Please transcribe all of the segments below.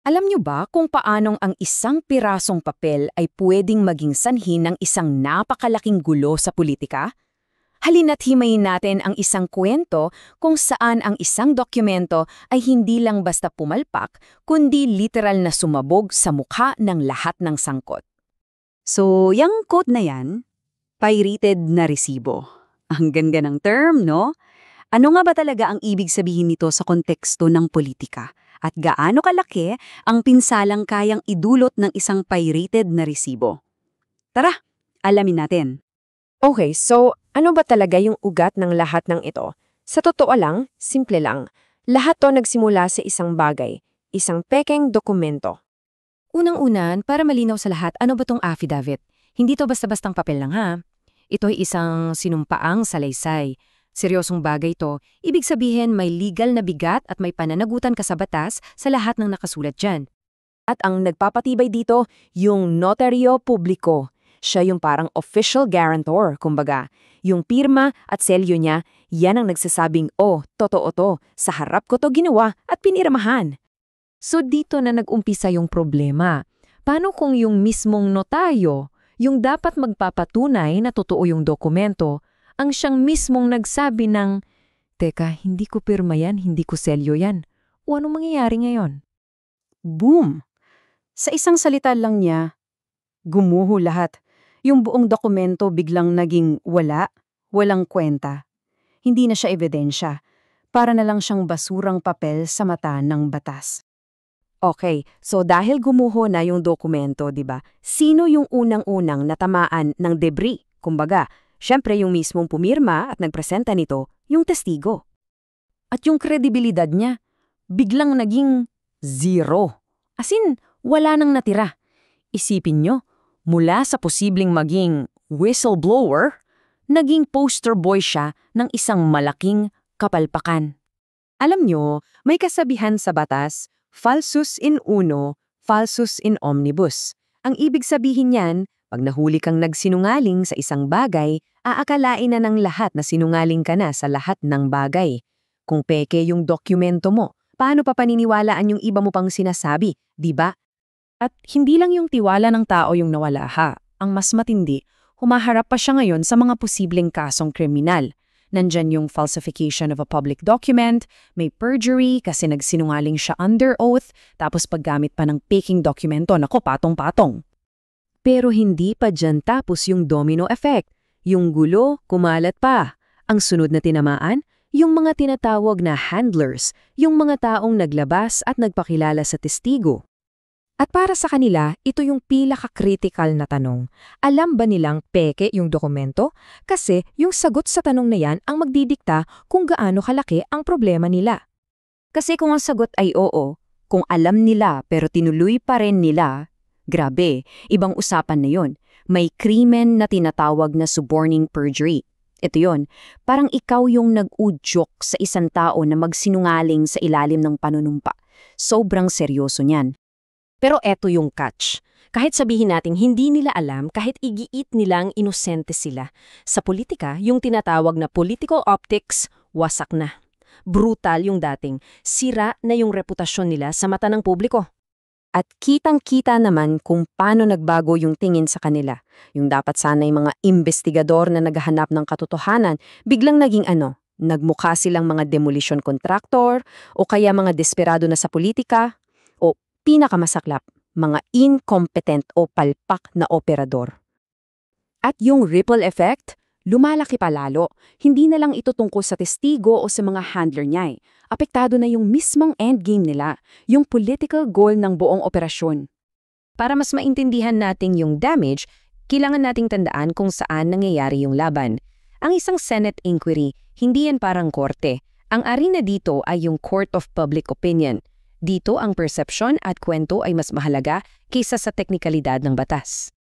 Alam niyo ba kung paanong ang isang pirasong papel ay pwedeng maging sanhi ng isang napakalaking gulo sa politika? Halina't himayin natin ang isang kwento kung saan ang isang dokumento ay hindi lang basta pumalpak, kundi literal na sumabog sa mukha ng lahat ng sangkot. So, yung quote na yan, pirated na resibo. Ang ganda ng term, no? Ano nga ba talaga ang ibig sabihin nito sa konteksto ng politika? At gaano kalaki ang pinsalang kayang idulot ng isang pirated na resibo? Tara, alamin natin. Okay, so ano ba talaga yung ugat ng lahat ng ito? Sa totoo lang, simple lang. Lahat to nagsimula sa isang bagay, isang pekeng dokumento. Unang-unan, para malinaw sa lahat, ano ba tong affidavit? Hindi to basta-bastang papel lang ha. Ito'y isang sinumpaang salaysay. Seryosong bagay to, ibig sabihin may legal na bigat at may pananagutan ka sa batas sa lahat ng nakasulat dyan. At ang nagpapatibay dito, yung notaryo publiko. Siya yung parang official guarantor, kumbaga. Yung pirma at selyo niya, yan ang nagsasabing, oh, totoo to, sa harap ko to ginawa at pinirmahan. So dito na nag-umpisa yung problema. Paano kung yung mismong notaryo, yung dapat magpapatunay na totoo yung dokumento, ang siyang mismong nagsabi ng, teka, hindi ko pirma yan, hindi ko selyo yan. O anong mangyayari ngayon? Boom! Sa isang salita lang niya, gumuho lahat. Yung buong dokumento biglang naging walang kwenta. Hindi na siya ebidensya. Para na lang siyang basurang papel sa mata ng batas. Okay, so dahil gumuho na yung dokumento, di ba? Sino yung unang-unang natamaan ng debris? Kumbaga, syempre yung mismong pumirma at nagpresenta nito, yung testigo. At yung kredibilidad niya, biglang naging zero. As in, wala nang natira. Isipin nyo, mula sa posibleng maging whistleblower, naging poster boy siya ng isang malaking kapalpakan. Alam nyo, may kasabihan sa batas, falsus in uno, falsus in omnibus. Ang ibig sabihin niyan, pag nahuli kang nagsinungaling sa isang bagay, aakalain na ng lahat na sinungaling ka na sa lahat ng bagay. Kung peke yung dokumento mo, paano pa paniniwalaan yung iba mo pang sinasabi, di ba? At hindi lang yung tiwala ng tao yung nawala ha. Ang mas matindi, humaharap pa siya ngayon sa mga posibleng kasong kriminal. Nandyan yung falsification of a public document, may perjury kasi nagsinungaling siya under oath, tapos paggamit pa ng faking dokumento, nako patong-patong. Pero hindi pa dyan tapos yung domino effect. Yung gulo, kumalat pa. Ang sunod na tinamaan, yung mga tinatawag na handlers, yung mga taong naglabas at nagpakilala sa testigo. At para sa kanila, ito yung pinaka-critical na tanong. Alam ba nilang peke yung dokumento? Kasi yung sagot sa tanong na yan ang magdidikta kung gaano kalaki ang problema nila. Kasi kung ang sagot ay oo, kung alam nila pero tinuloy pa rin nila, grabe, ibang usapan na yon. May krimen na tinatawag na suborning perjury. Ito yon, parang ikaw yung nag-udyok sa isang tao na magsinungaling sa ilalim ng panunumpa. Sobrang seryoso niyan. Pero eto yung catch. Kahit sabihin natin hindi nila alam, kahit igiit nilang inosente sila. Sa politika, yung tinatawag na political optics, wasak na. Brutal yung dating. Sira na yung reputasyon nila sa mata ng publiko. At kitang-kita naman kung paano nagbago yung tingin sa kanila. Yung dapat sana'y mga investigador na naghahanap ng katotohanan, biglang naging nagmukha silang mga demolition contractor o kaya mga desperado na sa politika o pinakamasaklap, mga incompetent o palpak na operador. At yung ripple effect, lumalaki pa lalo. Hindi na lang ito tungkol sa testigo o sa mga handler niya. Apektado na yung mismong endgame nila, yung political goal ng buong operasyon. Para mas maintindihan natin yung damage, kailangan nating tandaan kung saan nangyayari yung laban. Ang isang Senate inquiry, hindi yan parang korte. Ang arena dito ay yung Court of Public Opinion. Dito ang perception at kwento ay mas mahalaga kaysa sa teknikalidad ng batas.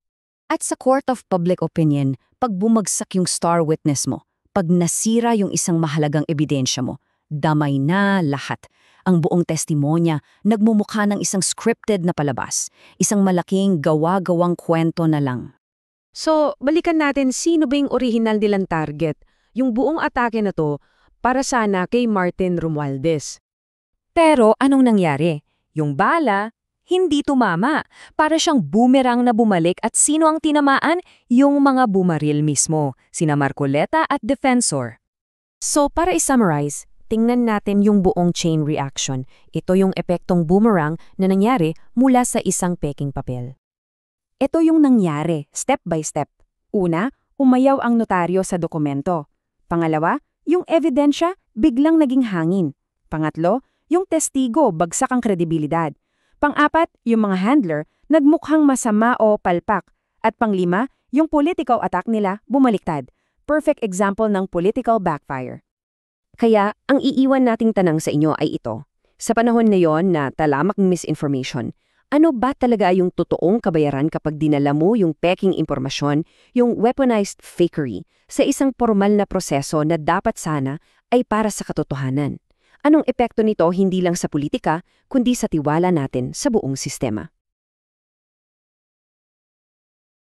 At sa Court of Public Opinion, pag bumagsak yung star witness mo, pag nasira yung isang mahalagang ebidensya mo, damay na lahat. Ang buong testimonya nagmumukha ng isang scripted na palabas, isang malaking gawa-gawang kwento na lang. So, balikan natin sino ba yung original nilang target. Yung buong atake na to, para sana kay Martin Romualdez. Pero anong nangyari? Yung bala, hindi tumama. Para siyang boomerang na bumalik at sino ang tinamaan? Yung mga bumaril mismo, sina Marcoleta at Defensor. So para i-summarize, tingnan natin yung buong chain reaction. Ito yung epektong boomerang na nangyari mula sa isang peking papel. Ito yung nangyari, step by step. Una, umayaw ang notaryo sa dokumento. Pangalawa, yung ebidensya biglang naging hangin. Pangatlo, yung testigo bagsak ang kredibilidad. Pang-apat, yung mga handler nagmukhang masama o palpak. At panglima, yung political attack nila bumaliktad. Perfect example ng political backfire. Kaya, ang iiwan nating tanang sa inyo ay ito. Sa panahon na yon na talamak ng misinformation, ano ba talaga yung totoong kabayaran kapag dinala mo yung peking impormasyon, yung weaponized fakery, sa isang formal na proseso na dapat sana ay para sa katotohanan? Anong epekto nito hindi lang sa politika, kundi sa tiwala natin sa buong sistema?